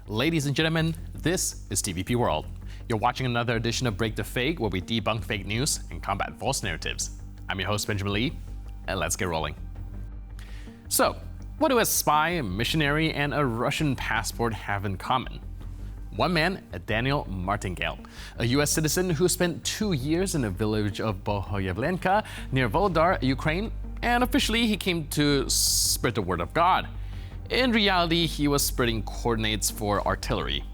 Ladies and gentlemen, this is TVP World. You're watching another edition of Break the Fake, where we debunk fake news and combat false narratives. I'm your host, Benjamin Lee, and let's get rolling. So, what do a spy, a missionary, and a Russian passport have in common? One man, Daniel Martingale, a U.S. citizen who spent 2 years in the village of Bohoyavlenka near Volodar, Ukraine, and officially he came to spread the word of God. In reality, he was spreading coordinates for artillery.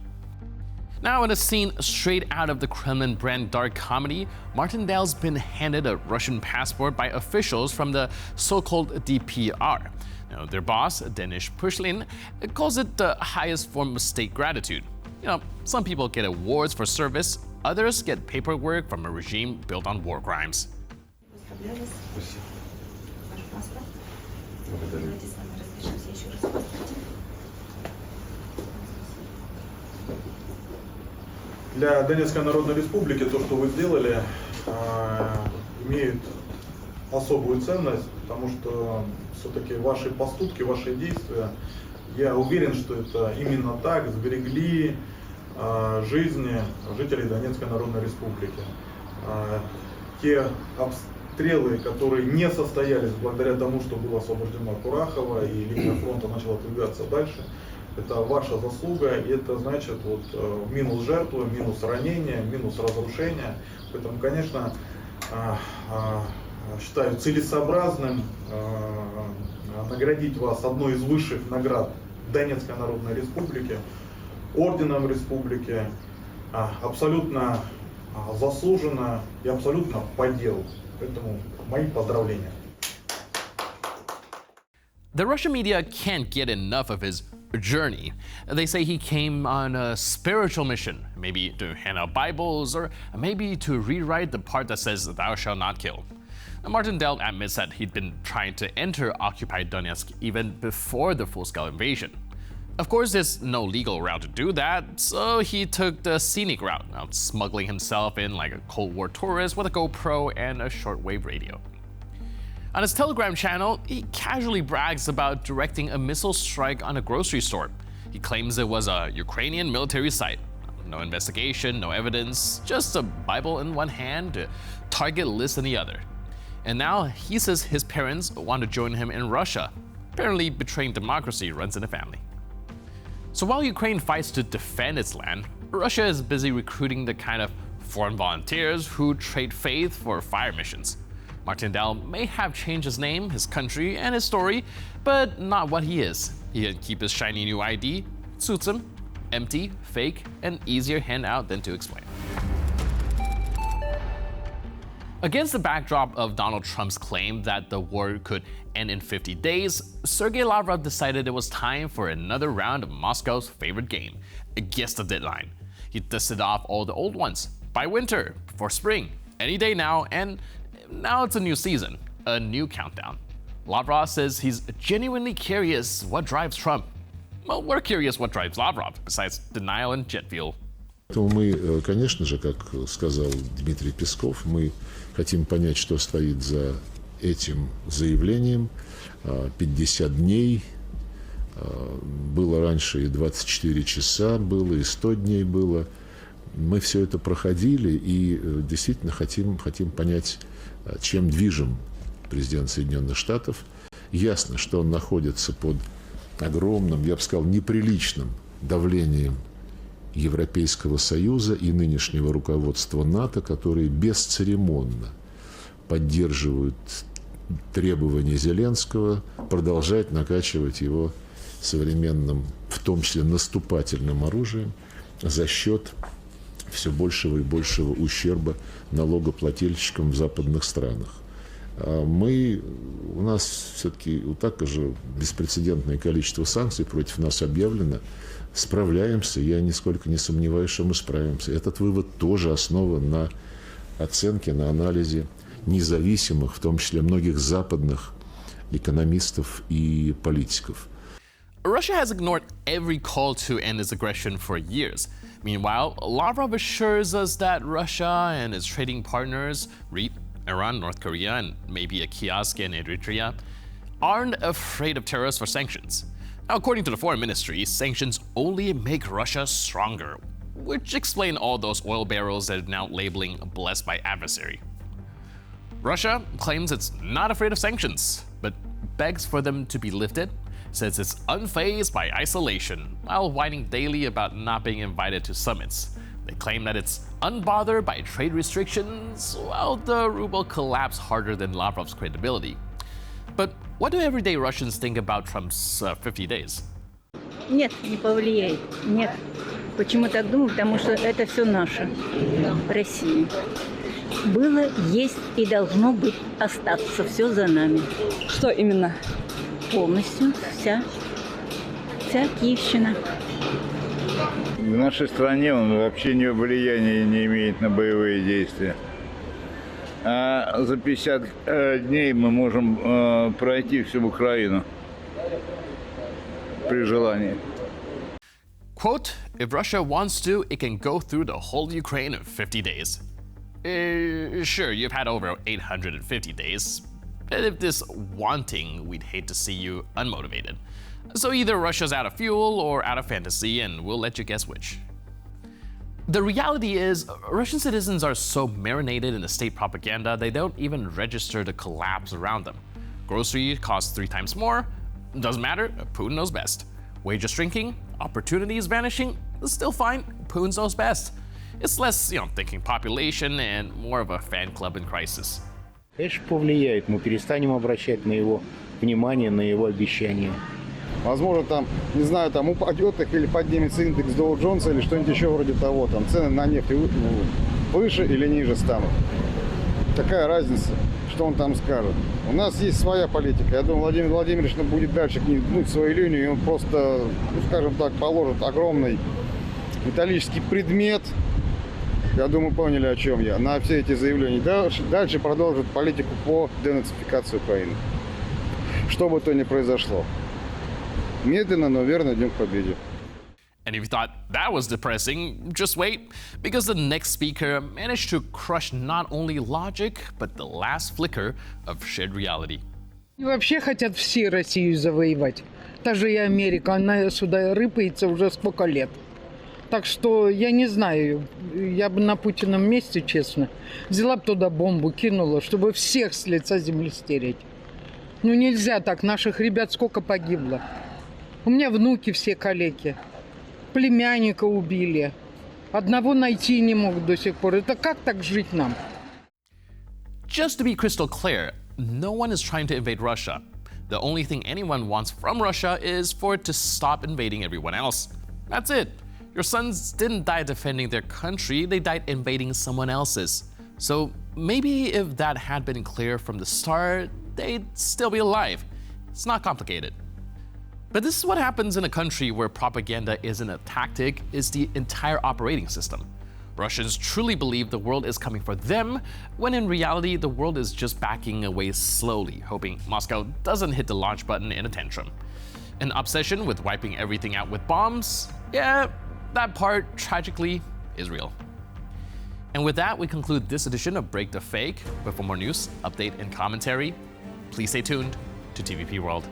Now, in a scene straight out of the Kremlin brand dark comedy, Martingale's been handed a Russian passport by officials from the so-called DPR. Now, their boss, Denis Pushlin, calls it the highest form of state gratitude. Some people get awards for service, others get paperwork from a regime built on war crimes. Для Донецкой Народной Республики то, что вы сделали, имеет особую ценность, потому что все-таки ваши поступки, ваши действия, я уверен, что это именно так сберегли жизни жителей Донецкой Народной Республики. Те обстрелы, которые не состоялись благодаря тому, что было освобождено Курахово и линия фронта начала двигаться дальше, это ваша заслуга, и это значит минус жертвы, минус ранения, минус разрушения. Поэтому, конечно, считаю целесообразным наградить вас одной из высших наград Донецкой Народной Республики, орденом республики, абсолютно заслуженно и абсолютно по делу. Поэтому мои поздравления. The Russian media can't get enough of his journey. They say he came on a spiritual mission, maybe to hand out Bibles, or maybe to rewrite the part that says "Thou shalt not kill." Martingale admits that he'd been trying to enter occupied Donetsk even before the full-scale invasion. Of course, there's no legal route to do that, so he took the scenic route, smuggling himself in like a Cold War tourist with a GoPro and a shortwave radio. On his Telegram channel, he casually brags about directing a missile strike on a grocery store. He claims it was a Ukrainian military site. No investigation, no evidence, just a Bible in one hand, a target list in the other. And now he says his parents want to join him in Russia. Apparently, betraying democracy runs in the family. So while Ukraine fights to defend its land, Russia is busy recruiting the kind of foreign volunteers who trade faith for fire missions. Martingale may have changed his name, his country, and his story, but not what he is. He can keep his shiny new ID, suits him, empty, fake, and easier hand out than to explain. Against the backdrop of Donald Trump's claim that the war could end in 50 days, Sergei Lavrov decided it was time for another round of Moscow's favorite game, Guess the Deadline. He dusted off all the old ones, by winter, for spring, any day now, and now it's a new season, a new countdown. Lavrov says he's genuinely curious what drives Trump. Well, we're curious what drives Lavrov, besides denial and jet fuel. Мы, конечно же, как сказал Дмитрий Песков, мы хотим понять, что стоит за этим заявлением. 50 дней, было раньше и 24 часа было, и 100 дней было. Мы все это проходили и действительно хотим понять, чем движим президент Соединенных Штатов. Ясно, что он находится под огромным, я бы сказал, неприличным давлением Европейского Союза и нынешнего руководства НАТО, которые бесцеремонно поддерживают требования Зеленского продолжать накачивать его современным, в том числе наступательным оружием, за счет все большего и большего ущерба налогоплательщикам в западных странах. У нас все-таки вот так же беспрецедентное количество санкций против нас объявлено. Справляемся, я нисколько не сомневаюсь, что мы справимся. Этот вывод тоже основан на оценке, на анализе независимых, в том числе многих западных экономистов и политиков. Russia has ignored every call to end its aggression for years. Meanwhile, Lavrov assures us that Russia and its trading partners, Iran, North Korea, and maybe a kiosk in Eritrea, aren't afraid of terrorists or sanctions. Now, according to the foreign ministry, sanctions only make Russia stronger, which explain all those oil barrels that are now labeling blessed by adversary. Russia claims it's not afraid of sanctions, but begs for them to be lifted, says it's unfazed by isolation, while whining daily about not being invited to summits. They claim that it's unbothered by trade restrictions, while the ruble collapsed harder than Lavrov's credibility. But what do everyday Russians think about Trump's 50 days? Нет, не повлияет. Нет. Почему так думаю? Потому что это все наше. Россия. Было, есть и должно быть остаться. Все за нами. Что именно? Полностью вся Киевщина. В нашей стране он вообще влияния не имеет на боевые действия. А за 50 дней мы можем пройти всю Украину при желании. Quote, if Russia wants to, it can go through the whole Ukraine in 50 days. Sure, you've had over 850 days. But if this wanting, we'd hate to see you unmotivated. So either Russia's out of fuel or out of fantasy, and we'll let you guess which. The reality is, Russian citizens are so marinated in the state propaganda, they don't even register the collapse around them. Grocery costs 3 times more. Doesn't matter, Putin knows best. Wages shrinking, opportunities vanishing, still fine, Putin knows best. It's less, thinking population and more of a fan club in crisis. Конечно, повлияет. Мы перестанем обращать на его внимание, на его обещания. Возможно, там, не знаю, там упадет их или поднимется индекс Доу Джонса или что-нибудь еще вроде того. Там цены на нефть выше или ниже станут. Какая разница, что он там скажет? У нас есть своя политика. Я думаю, Владимир Владимирович будет дальше гнуть свою линию, и он просто, скажем так, положит огромный металлический предмет. Я думаю, поняли, о чем я. На все эти заявления. Дальше продолжит политику по денацификации Украины. Что бы то ни произошло. Медленно, но верно идем к победе. And if you thought that was depressing, just wait, because the next speaker managed to crush not only logic, but the last flicker of shared reality. И вообще хотят все Россию завоевать. Даже и Америка, она сюда рыпается уже сколько лет. Так что я не знаю, я бы на Путином месте, честно, взяла бы туда бомбу, кинула, чтобы всех с лица земли стереть. Ну нельзя так, наших ребят сколько погибло. У меня внуки все калеки. Племянника убили. Одного найти не могут до сих пор. Это как так жить нам? Just to be crystal clear, no one is trying to invade Russia. The only thing anyone wants from Russia is for it to stop invading everyone else. That's it. Your sons didn't die defending their country, they died invading someone else's. So maybe if that had been clear from the start, they'd still be alive. It's not complicated. But this is what happens in a country where propaganda isn't a tactic, it's the entire operating system. Russians truly believe the world is coming for them, when in reality, the world is just backing away slowly, hoping Moscow doesn't hit the launch button in a tantrum. An obsession with wiping everything out with bombs? Yeah, that part, tragically, is real. And with that, we conclude this edition of Break the Fake. But for more news, update, and commentary, please stay tuned to TVP World.